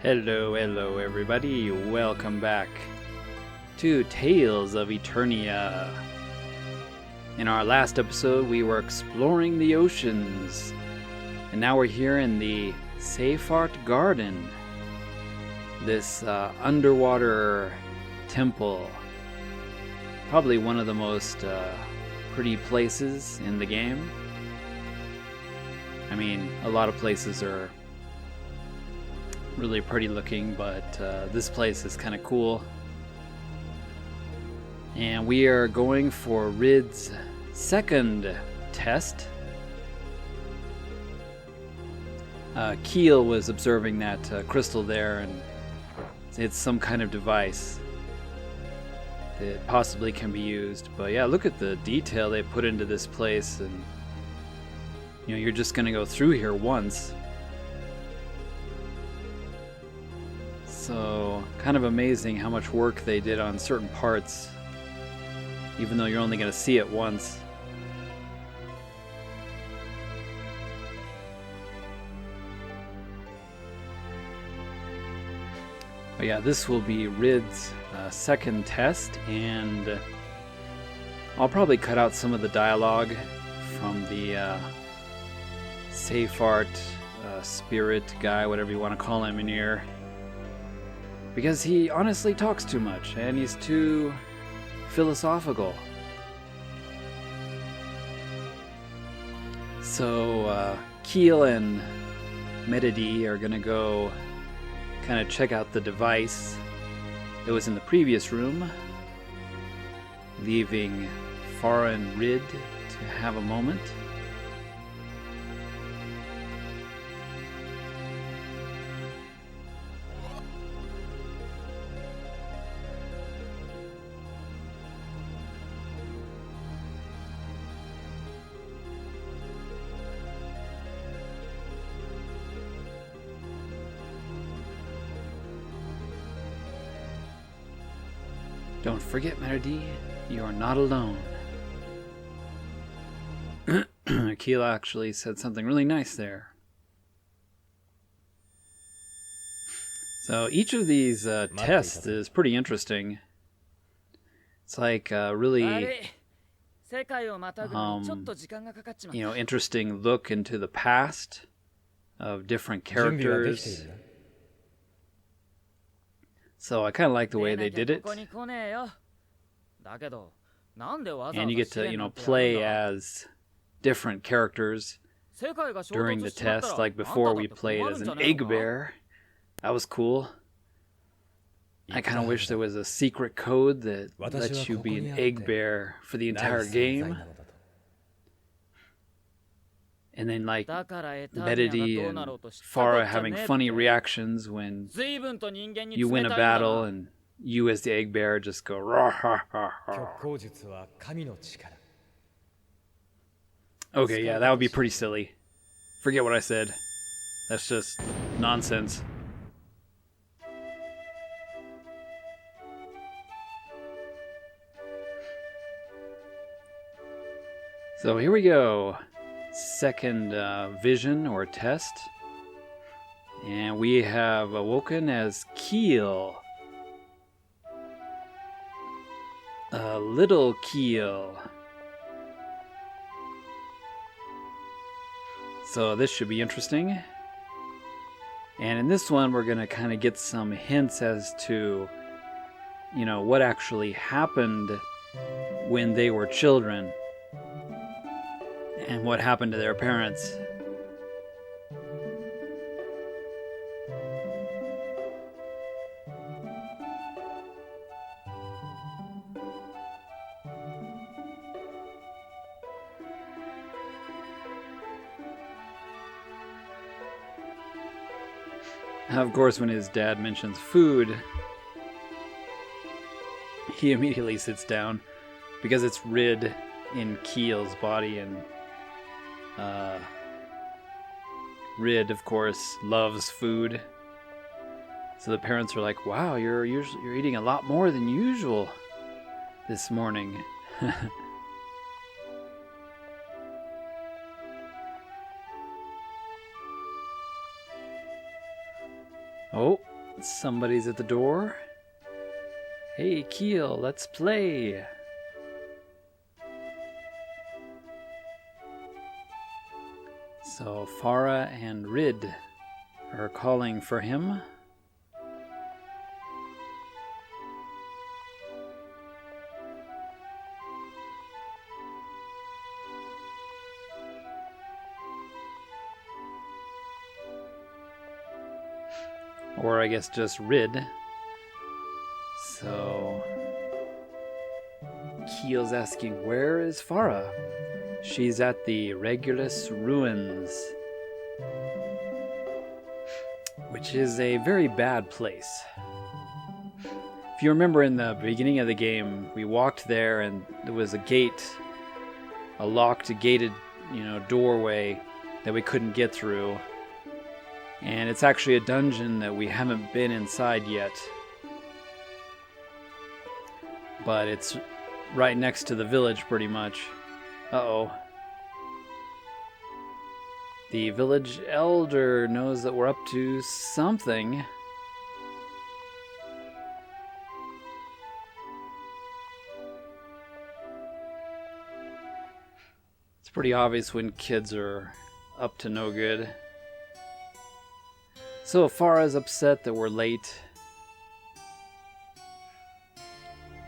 Hello everybody, welcome back to Tales of Eternia. In our last episode we were exploring the oceans, and now we're here in the Seyfart Garden, this underwater temple. Probably one of the most pretty places in the game. I mean, a lot of places are really pretty looking, but this place is kind of cool. And we are going for Rid's second test. Keel was observing that crystal there, and it's some kind of device that possibly can be used. But yeah, look at the detail they put into this place, and you know, you're just gonna go through here once. So, kind of amazing how much work they did on certain parts, even though you're only going to see it once. But yeah, this will be Rid's second test, and I'll probably cut out some of the dialogue from the Seyfart spirit guy, whatever you want to call him in here. Because he honestly talks too much, and he's too philosophical. So, Keel and Medidi are gonna go kind of check out the device that was in the previous room, leaving Farah and Rid to have a moment. Don't forget, Meridi, you are not alone. Keel actually said something really nice there. So each of these tests is pretty interesting. It's like really, interesting look into the past of different characters. So I kind of like the way they did it. And you get to, play as different characters during the test. Like before, we played as an egg bear. That was cool. I kind of wish there was a secret code that lets you be an egg bear for the entire game. And then, like, Medidi and Farah having funny reactions when you win a battle, and you as the egg bear just go rah ha ha ha. Okay, yeah, that would be pretty silly. Forget what I said. That's just nonsense. So here we go. Second vision or test, and we have awoken as Keel, little Keel. So this should be interesting, and in this one we're gonna kind of get some hints as to what actually happened when they were children and what happened to their parents. Of course, when his dad mentions food, he immediately sits down because it's Rid in Keel's body, and Rid, of course, loves food. So the parents are like, "Wow, you're eating a lot more than usual this morning." Oh, Somebody's at the door. Hey, Keel, let's play. So Farah and Rid are calling for him. Or I guess just Rid. So Keel's asking, where is Farah? She's at the Regulus Ruins, which is a very bad place. If you remember in the beginning of the game, we walked there and there was a gate, a locked, gated, doorway that we couldn't get through. And it's actually a dungeon that we haven't been inside yet. But it's right next to the village, pretty much. Uh-oh. The village elder knows that we're up to something. It's pretty obvious when kids are up to no good. So Farah's upset that we're late.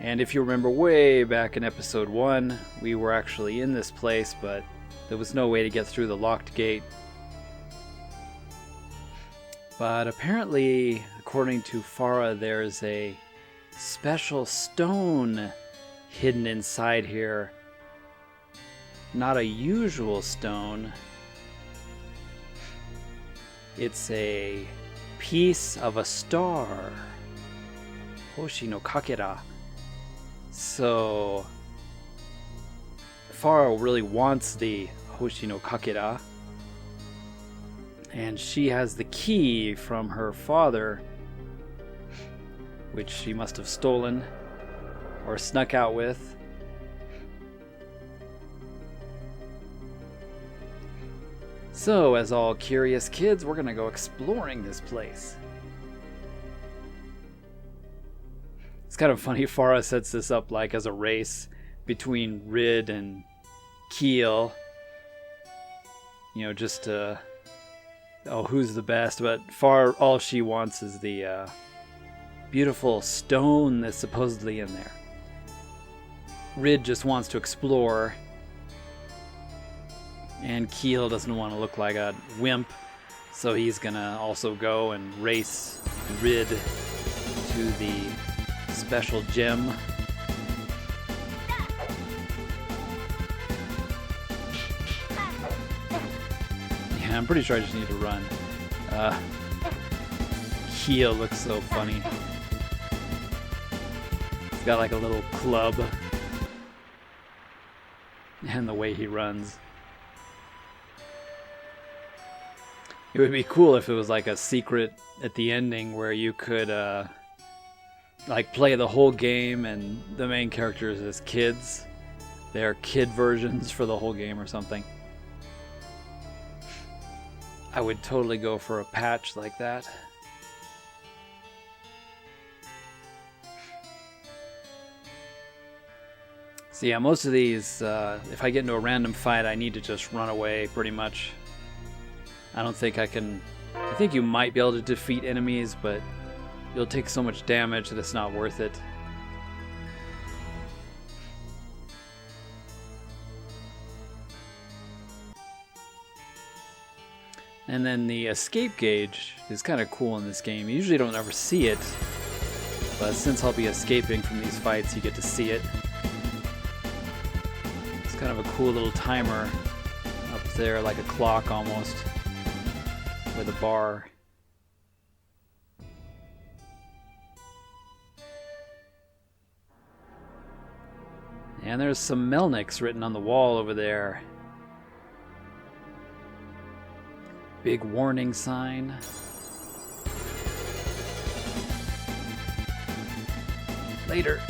And if you remember way back in episode 1, we were actually in this place, but there was no way to get through the locked gate. But apparently, according to Farah, there's a special stone hidden inside here. Not a usual stone. It's a piece of a star. Hoshi no Kakera. So Farah really wants the Hoshi no Kakera. And she has the key from her father, which she must have stolen or snuck out with. So, as all curious kids, we're gonna go exploring this place. It's kind of funny, Farah sets this up like as a race between Rid and Keel. Just to... who's the best? But Farah, all she wants is the beautiful stone that's supposedly in there. Rid just wants to explore. And Keel doesn't want to look like a wimp, so he's gonna also go and race Rid to the special gem. Yeah, I'm pretty sure I just need to run. Keel looks so funny. He's got like a little club. And the way he runs. It would be cool if it was like a secret at the ending where you could play the whole game and the main characters as kids. They're kid versions for the whole game or something. I would totally go for a patch like that. So yeah, most of these, if I get into a random fight, I need to just run away pretty much. I don't think I can... I think you might be able to defeat enemies, but you'll take so much damage that it's not worth it. And then the escape gauge is kind of cool in this game. You usually don't ever see it, but since I'll be escaping from these fights, you get to see it. It's kind of a cool little timer up there, like a clock almost, with a bar. And there's some Melniks written on the wall over there. Big warning sign. Later.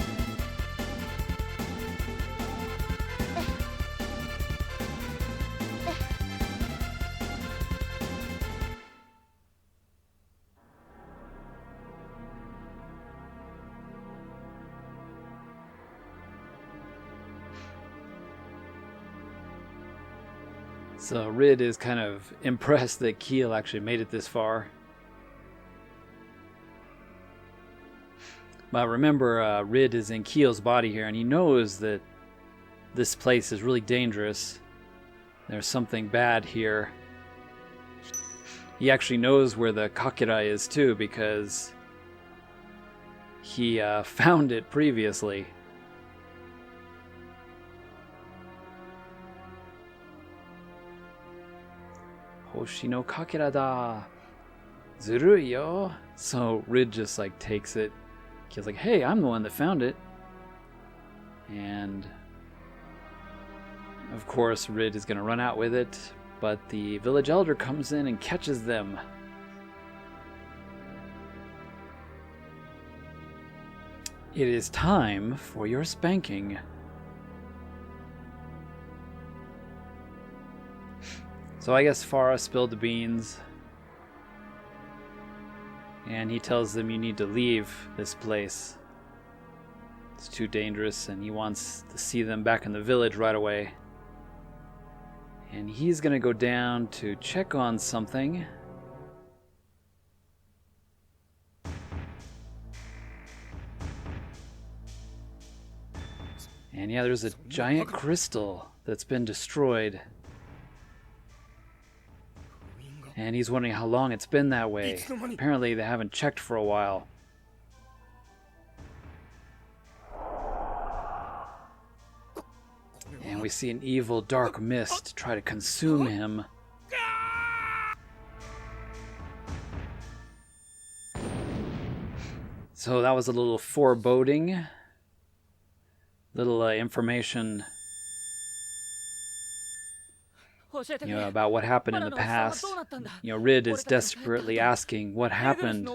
So Rid is kind of impressed that Keel actually made it this far. But remember, Rid is in Keel's body here, and he knows that this place is really dangerous. There's something bad here. He actually knows where the Kakira is too, because he found it previously. Hoshi no Kakira da. Zurui yo. So Rid just like takes it. He's like, hey, I'm the one that found it. And of course Rid is going to run out with it, but the village elder comes in and catches them. It is time for your spanking. So I guess Farah spilled the beans, and he tells them you need to leave this place. It's too dangerous, and he wants to see them back in the village right away. And he's gonna go down to check on something. And yeah, there's a giant crystal that's been destroyed. And he's wondering how long it's been that way. Apparently they haven't checked for a while. And we see an evil dark mist try to consume him. So that was a little foreboding. Little information, about what happened in the past. Rid is desperately asking what happened.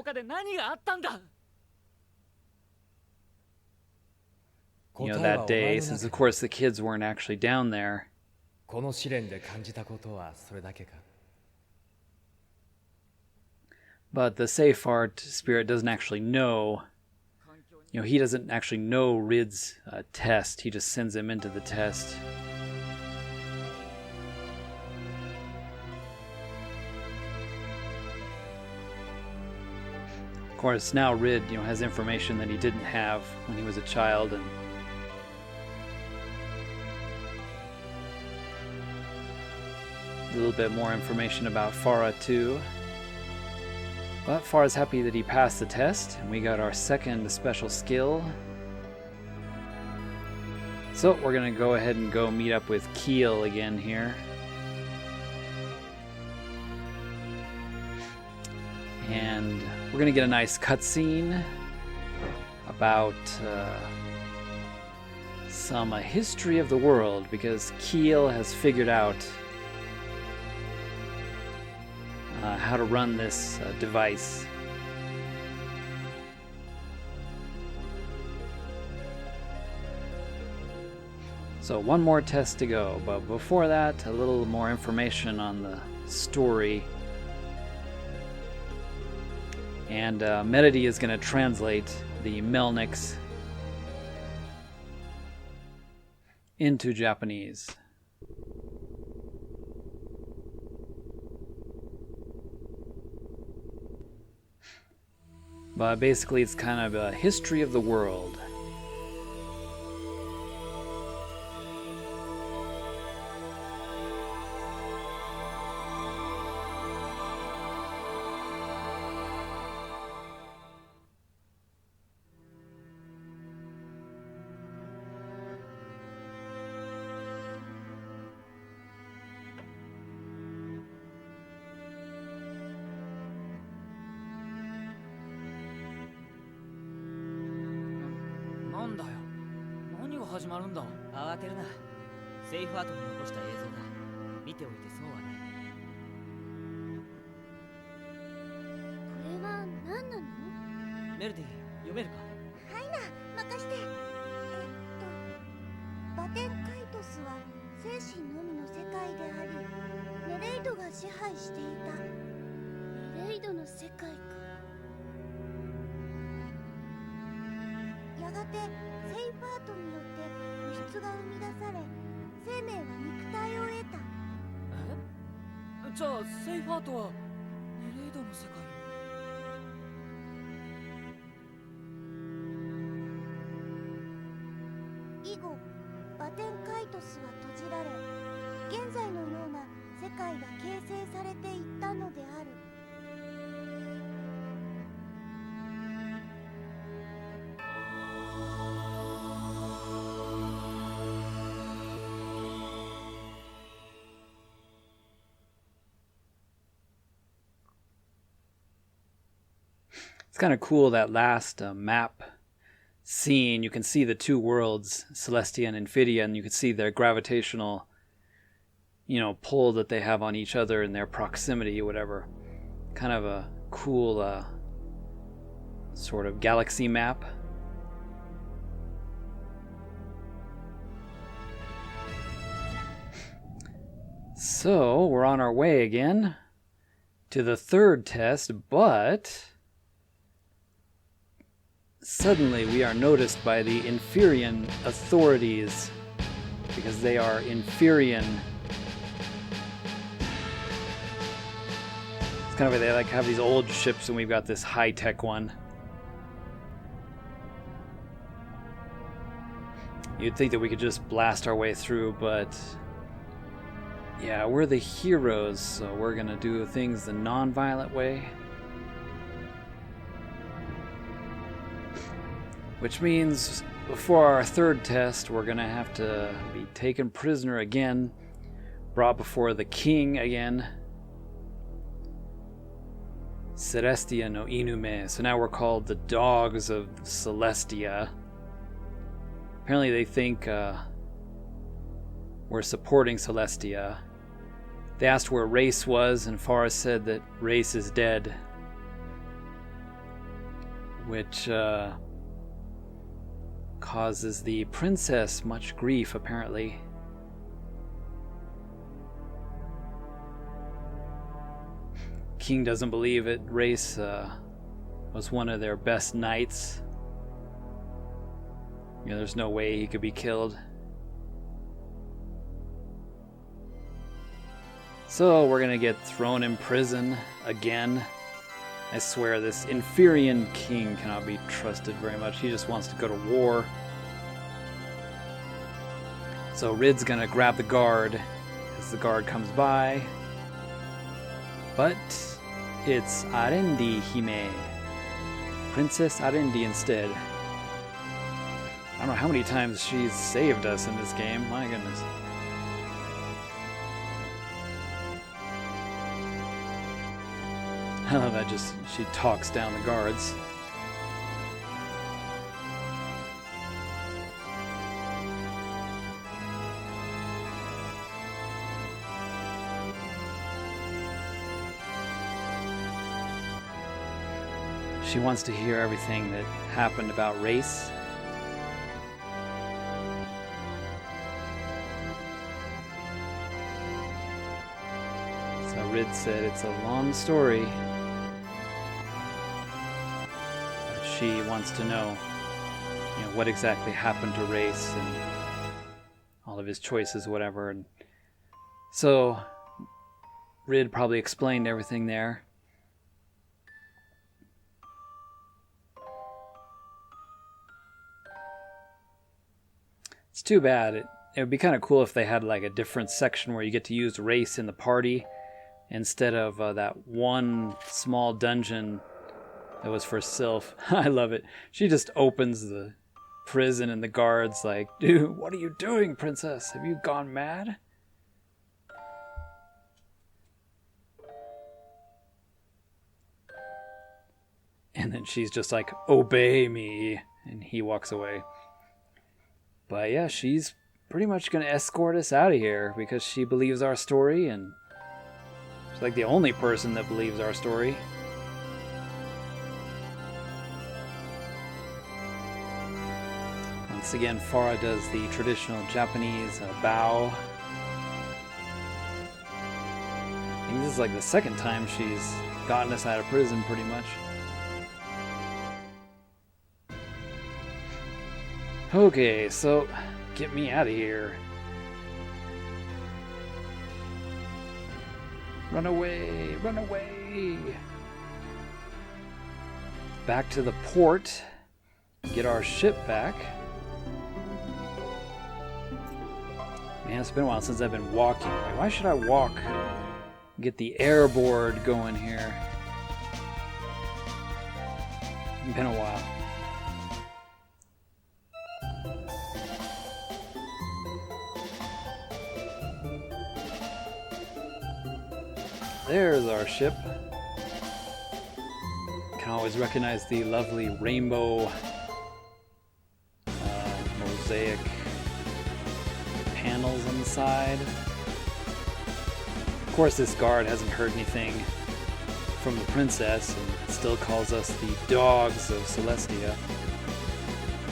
That day, since of course the kids weren't actually down there. But the Seyfart spirit doesn't actually know. He doesn't actually know Rid's test. He just sends him into the test. Of course, now Rid, has information that he didn't have when he was a child, and a little bit more information about Farah too. But Farah's happy that he passed the test, and we got our second special skill. So we're gonna go ahead and go meet up with Keel again here. And we're gonna get a nice cutscene about some history of the world, because Keel has figured out how to run this device. So one more test to go, but before that, a little more information on the story. And Melody is going to translate the Melniks into Japanese. But basically it's kind of a history of the world. じゃあセイファーとはネレイドの世界。以後バテンカイトスは閉じられ、現在のような世界が形成されていったのである。It's kind of cool that last map scene. You can see the two worlds, Celestia and Infidia, and you can see their gravitational, pull that they have on each other and their proximity or whatever. Kind of a cool sort of galaxy map. So, we're on our way again to the third test, but suddenly we are noticed by the Inferian authorities because they are Inferian. It's kind of like they have these old ships and we've got this high-tech one. You'd think that we could just blast our way through, but yeah, we're the heroes, so we're gonna do things the non-violent way. Which means before our third test, we're gonna have to be taken prisoner again, brought before the king again. Celestia no Inume. So now we're called the Dogs of Celestia. Apparently they think we're supporting Celestia. They asked where Race was, and Farah said that Race is dead. Which causes the princess much grief, apparently. King doesn't believe it. Race was one of their best knights. There's no way he could be killed. So we're gonna get thrown in prison again. I swear this Inferian king cannot be trusted very much. He just wants to go to war. So Rid's gonna grab the guard as the guard comes by. But it's Arendi Hime. Princess Arendi instead. I don't know how many times she's saved us in this game. My goodness. I love that she talks down the guards. She wants to hear everything that happened about Race. So Rid said it's a long story. She wants to know, what exactly happened to Race and all of his choices, whatever. And so Rid probably explained everything there. It's too bad. It would be kind of cool if they had like a different section where you get to use Race in the party instead of that one small dungeon that was for Sylph. I love it. She just opens the prison and the guards like, dude, what are you doing, princess? Have you gone mad? And then she's just like, obey me. And he walks away. But yeah, she's pretty much going to escort us out of here because she believes our story. And she's like the only person that believes our story. Once again, Farah does the traditional Japanese bow. I think this is like the second time she's gotten us out of prison, pretty much. Okay, so get me out of here. Run away! Run away! Back to the port. Get our ship back. Man, it's been a while since I've been walking. Why should I walk? Get the airboard going here. It's been a while. There's our ship. Can always recognize the lovely rainbow mosaic panels on the side. Of course, this guard hasn't heard anything from the princess and still calls us the dogs of Celestia.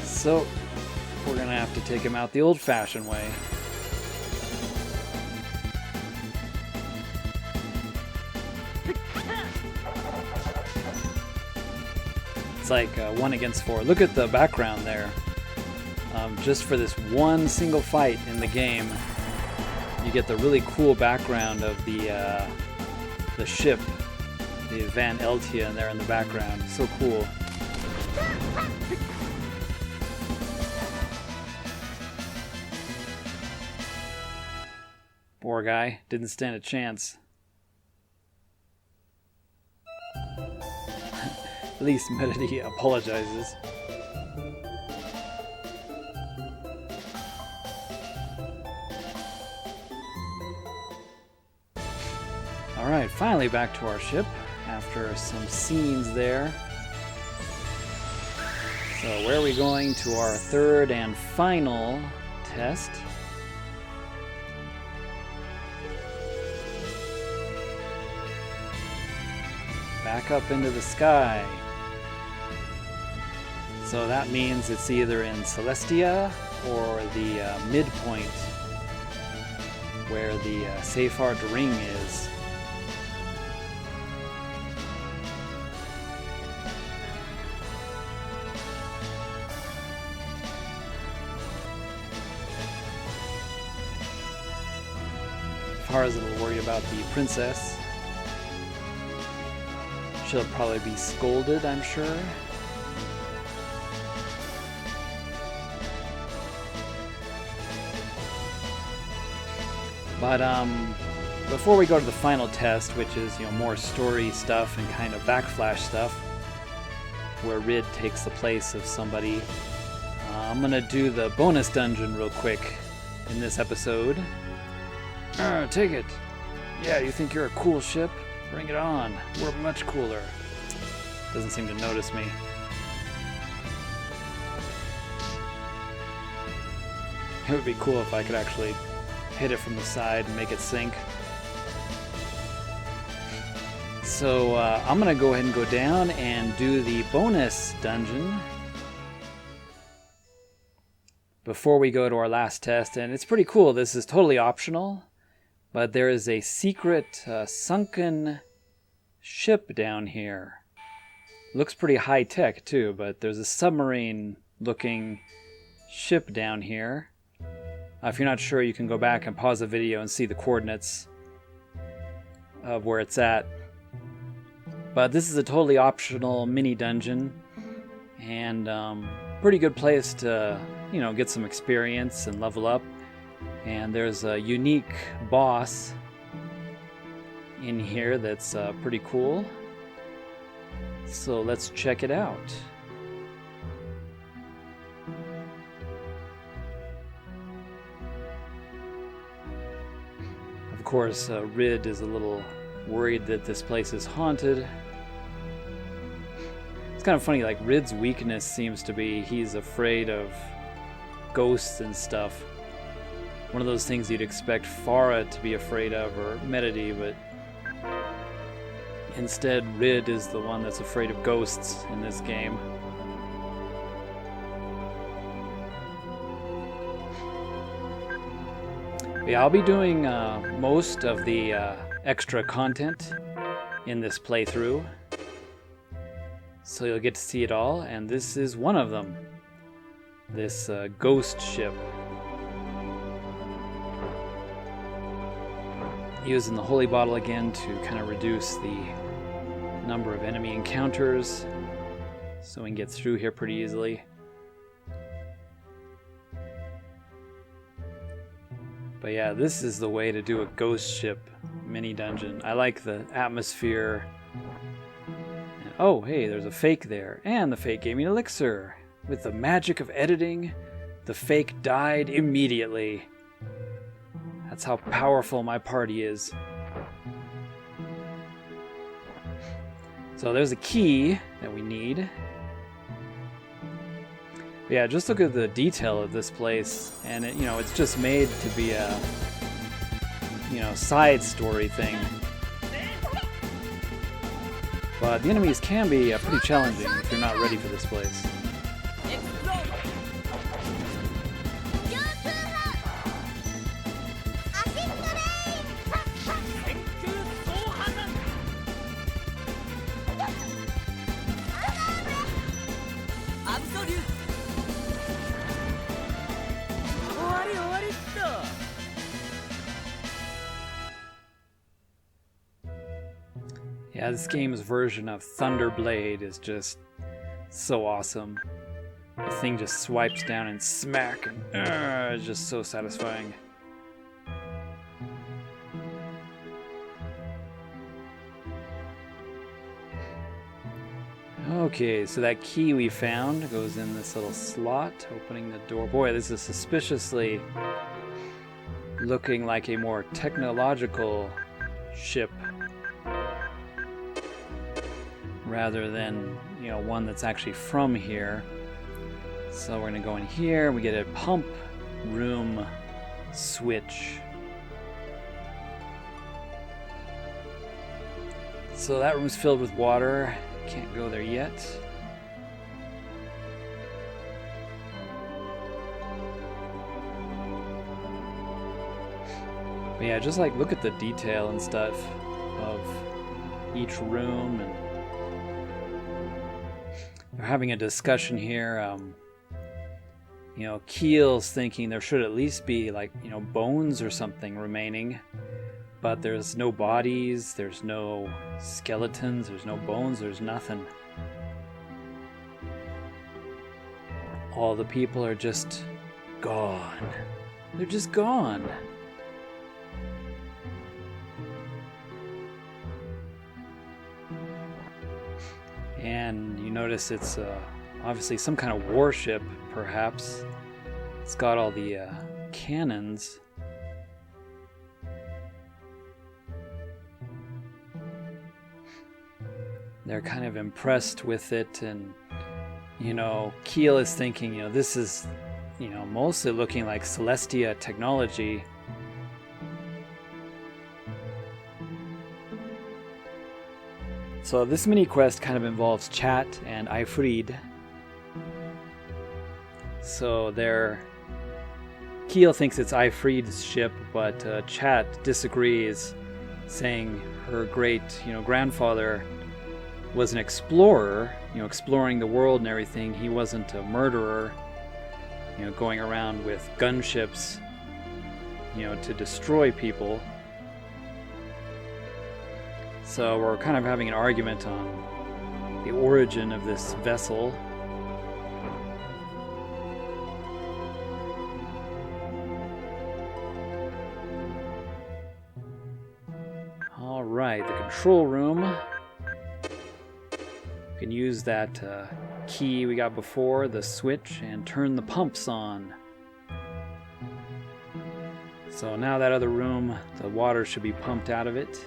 So, we're gonna have to take him out the old-fashioned way. It's like 1 against 4. Look at the background there. Just for this one single fight in the game, you get the really cool background of the ship, the Van Eltia, there in the background. So cool. Poor guy, didn't stand a chance. At least Medity apologizes. Alright, finally back to our ship after some scenes there. So where are we going? To our third and final test. Back up into the sky. So that means it's either in Celestia or the midpoint where the Seyfarth ring is. As far as it'll worry about the princess, she'll probably be scolded, I'm sure. But before we go to the final test, which is, more story stuff and kind of backflash stuff, where Rid takes the place of somebody, I'm gonna do the bonus dungeon real quick in this episode. Take it. Yeah, you think you're a cool ship? Bring it on. We're much cooler. Doesn't seem to notice me. It would be cool if I could actually hit it from the side and make it sink. So I'm gonna go ahead and go down and do the bonus dungeon before we go to our last test, and it's pretty cool. This is totally optional, but there is a secret sunken ship down here. Looks pretty high tech too, but there's a submarine looking ship down here. If you're not sure, you can go back and pause the video and see the coordinates of where it's at. But this is a totally optional mini dungeon, and pretty good place to, get some experience and level up. And there's a unique boss in here that's pretty cool. So let's check it out. Of course, Rid is a little worried that this place is haunted. It's kind of funny, like Rid's weakness seems to be he's afraid of ghosts and stuff. One of those things you'd expect Farah to be afraid of, or Medity, but instead Rid is the one that's afraid of ghosts in this game. Yeah, I'll be doing most of the extra content in this playthrough, so you'll get to see it all, and this is one of them. This ghost ship. Using the holy bottle again to kind of reduce the number of enemy encounters so we can get through here pretty easily. But yeah, this is the way to do a ghost ship mini dungeon. I like the atmosphere. And, oh, hey, there's a fake there. And the fake gave me an elixir. With the magic of editing, the fake died immediately. That's how powerful my party is. So there's a key that we need. But yeah, just look at the detail of this place, and it, it's just made to be a, side story thing. But the enemies can be pretty challenging if you're not ready for this place. Yeah, this game's version of Thunderblade is just so awesome. The thing just swipes down and smack, and it's just so satisfying. Okay, so that key we found goes in this little slot, opening the door. Boy, this is suspiciously looking like a more technological ship rather than, one that's actually from here. So we're gonna go in here, we get a pump room switch. So that room's filled with water. Can't go there yet. But yeah, just like look at the detail and stuff of each room, and they're having a discussion here. Keel's thinking there should at least be bones or something remaining, but there's no bodies, there's no skeletons, there's no bones, there's nothing. All the people are just gone. They're just gone. And you notice it's obviously some kind of warship, perhaps. It's got all the cannons. They're kind of impressed with it, and Keel is thinking, this is, mostly looking like Celestia technology. So this mini quest kind of involves Chat and Ifrid. So Keel thinks it's Ifrid's ship, but Chat disagrees, saying her great, grandfather was an explorer, exploring the world and everything. He wasn't a murderer, going around with gunships, to destroy people. So we're kind of having an argument on the origin of this vessel. All right, the control room. We can use that key we got before, the switch, and turn the pumps on. So now that other room, the water should be pumped out of it.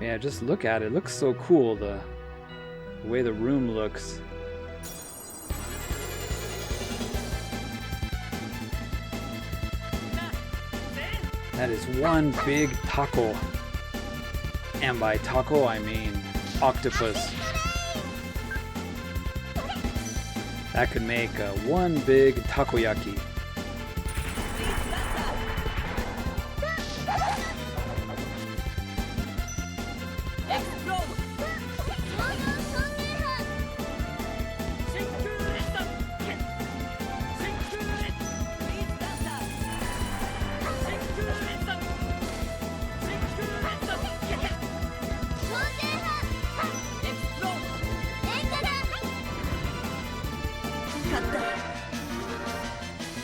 Yeah, just look at it. It looks so cool, the way the room looks. That is one big taco. And by taco, I mean octopus. That could make one big takoyaki.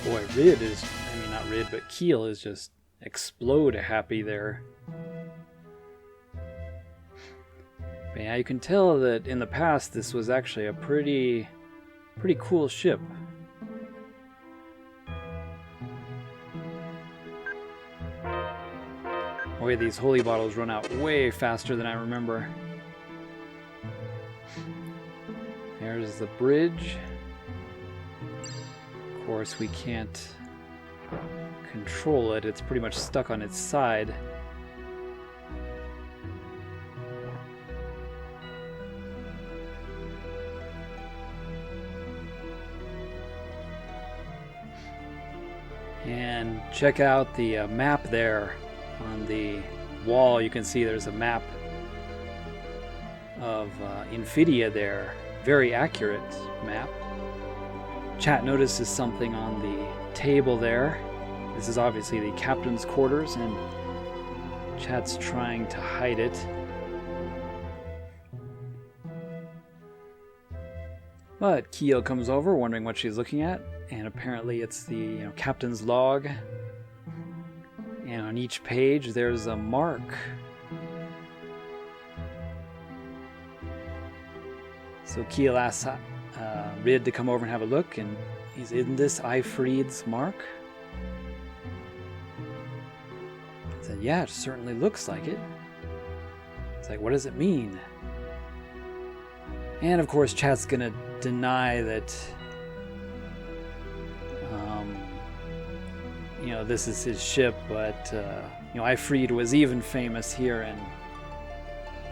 Boy, Rid is, I mean not Rid, but Keel is just explode happy there. But yeah, you can tell that in the past this was actually a pretty cool ship. Boy, these holy bottles run out way faster than I remember. There's the bridge. Of course, we can't control it. It's pretty much stuck on its side. And check out the map there on the wall. You can see there's a map of Infidia there. Very accurate map. Chat notices something on the table there. This is obviously the captain's quarters, and Chat's trying to hide it. But Keel comes over, wondering what she's looking at, and apparently it's the captain's log. And on each page there's a mark. So Keel asks Rid to come over and have a look, and he's in this Ifrid's mark. I said, yeah, it certainly looks like it. It's like, what does it mean? And of course, Chat's gonna deny that, this is his ship, but, Ifrid was even famous here in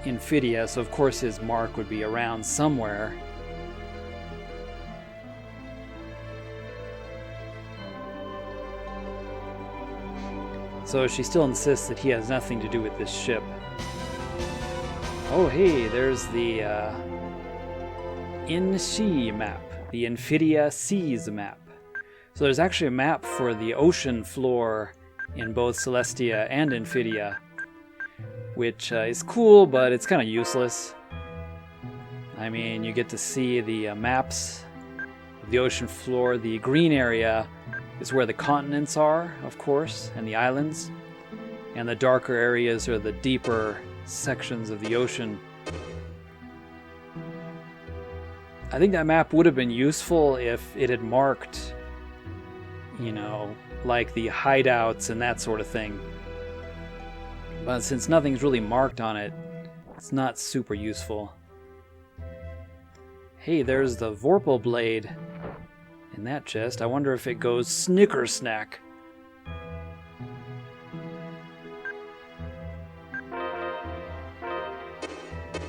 Infidia, so of course his mark would be around somewhere. So she still insists that he has nothing to do with this ship. Oh hey, there's the In-Sea map, the Infidia Seas map. So there's actually a map for the ocean floor in both Celestia and Infidia, which is cool, but it's kind of useless. I mean, you get to see the maps of the ocean floor. The green area is where the continents are, of course, and the islands. And the darker areas are the deeper sections of the ocean. I think that map would have been useful if it had marked, like the hideouts and that sort of thing. But since nothing's really marked on it, it's not super useful. Hey, there's the Vorpal blade in that chest. I wonder if it goes Snicker Snack.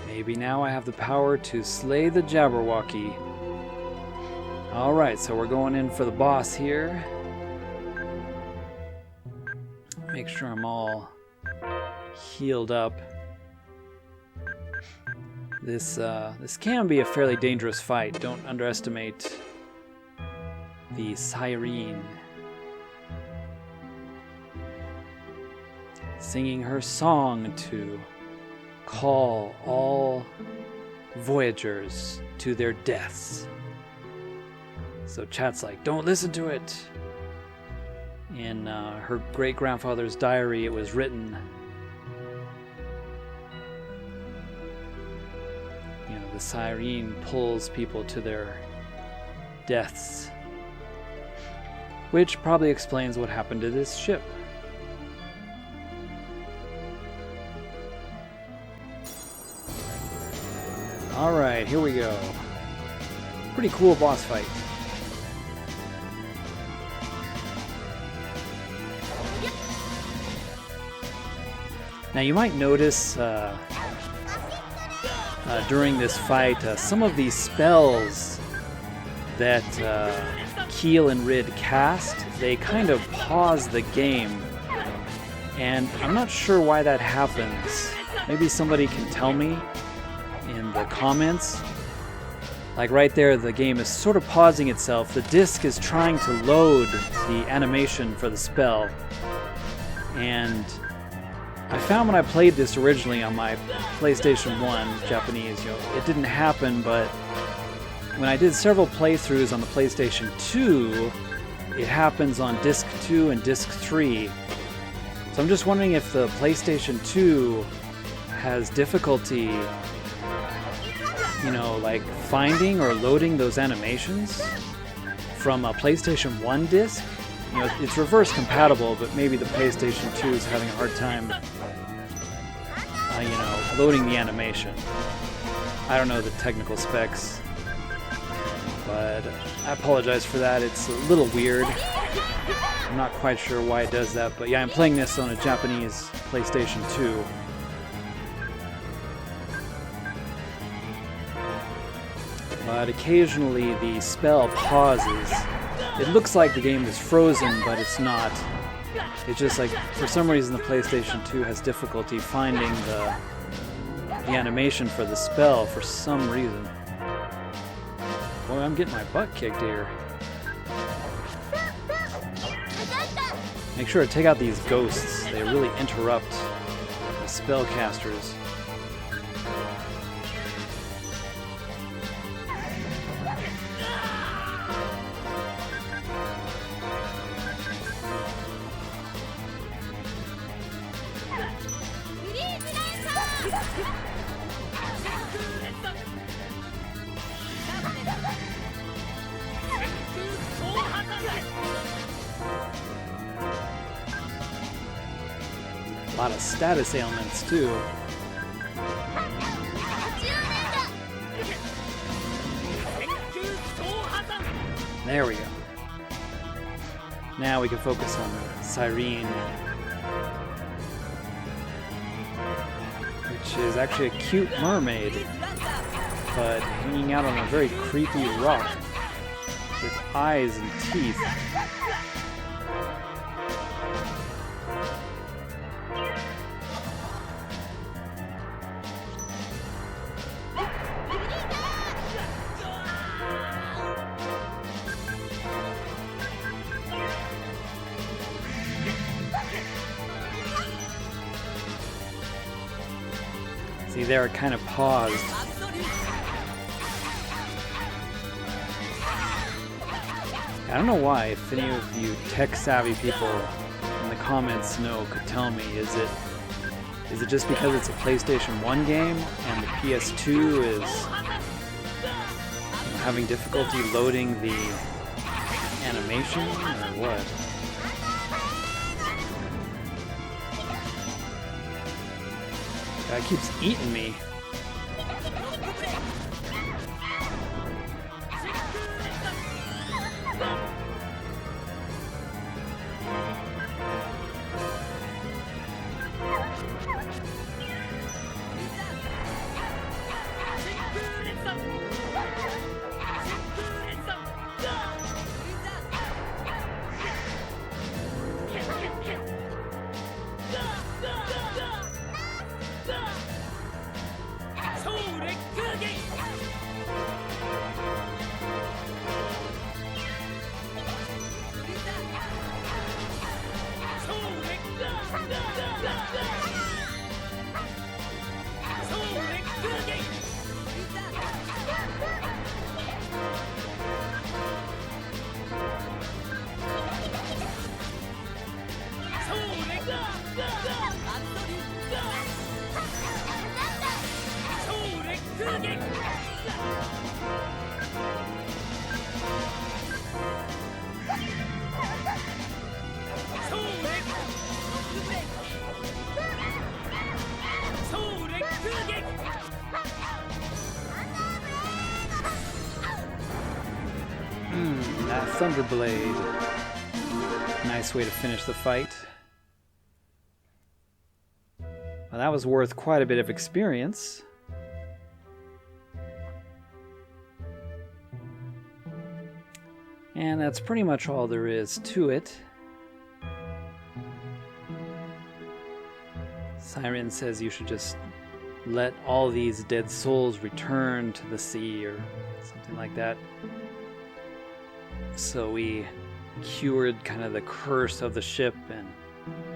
Maybe now I have the power to slay the Jabberwocky. Alright, so we're going in for the boss here. Make sure I'm all healed up. This can be a fairly dangerous fight. Don't underestimate the Siren. Singing her song to call all voyagers to their deaths. So Chat's like, don't listen to it. In her great-grandfather's diary, it was written, the Siren pulls people to their deaths. Which probably explains what happened to this ship. Alright, here we go. Pretty cool boss fight. Now you might notice during this fight some of these spells that Keel and Rid cast, they kind of pause the game. And I'm not sure why that happens. Maybe somebody can tell me in the comments. Like right there, the game is sort of pausing itself. The disc is trying to load the animation for the spell. And I found when I played this originally on my PlayStation 1 Japanese, it didn't happen, but when I did several playthroughs on the PlayStation 2, it happens on Disc 2 and Disc 3. So I'm just wondering if the PlayStation 2 has difficulty, you know, like finding or loading those animations from a PlayStation 1 disc. You know, it's reverse compatible, but maybe the PlayStation 2 is having a hard time, you know, loading the animation. I don't know the technical specs, but I apologize for that. It's a little weird. I'm not quite sure why it does that, but yeah, I'm playing this on a Japanese PlayStation 2. But occasionally the spell pauses. It looks like the game is frozen, but it's not. It's just like, for some reason the PlayStation 2 has difficulty finding the animation for the spell for some reason. Boy, I'm getting my butt kicked here. Make sure to take out these ghosts. They really interrupt the spellcasters. A lot of status ailments too. There we go. Now we can focus on the Siren, which is actually a cute mermaid, but hanging out on a very creepy rock with eyes and teeth. See, there it kind of paused. I don't know why. If any of you tech-savvy people in the comments know, could tell me. Is it just because it's a PlayStation 1 game and the PS2 is, you know, having difficulty loading the animation, or what? Guy keeps eating me. That Thunderblade. Nice way to finish the fight. Well, that was worth quite a bit of experience. And that's pretty much all there is to it. Siren says you should just let all these dead souls return to the sea or something like that. So we cured kind of the curse of the ship, and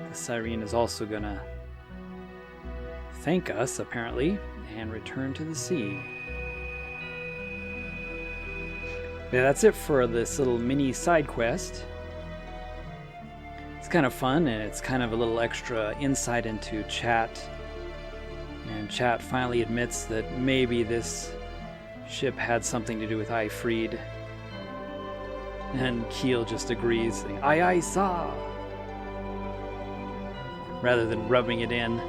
the Siren is also gonna thank us, apparently, and return to the sea. Yeah, that's it for this little mini side quest. It's kind of fun, and it's kind of a little extra insight into Chat. And Chat finally admits that maybe this ship had something to do with Ifreed. And Keel just agrees, saying, aye, sir, rather than rubbing it in.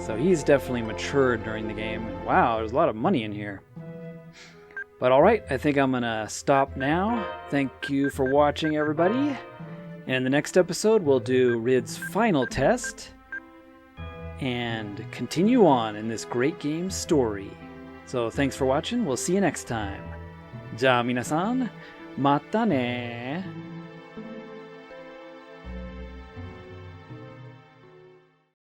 So he's definitely matured during the game. Wow, there's a lot of money in here. But alright, I think I'm gonna stop now. Thank you for watching, everybody. And in the next episode, we'll do Rid's final test and continue on in this great game story. So thanks for watching. We'll see you next time. じゃあ皆さん、またね。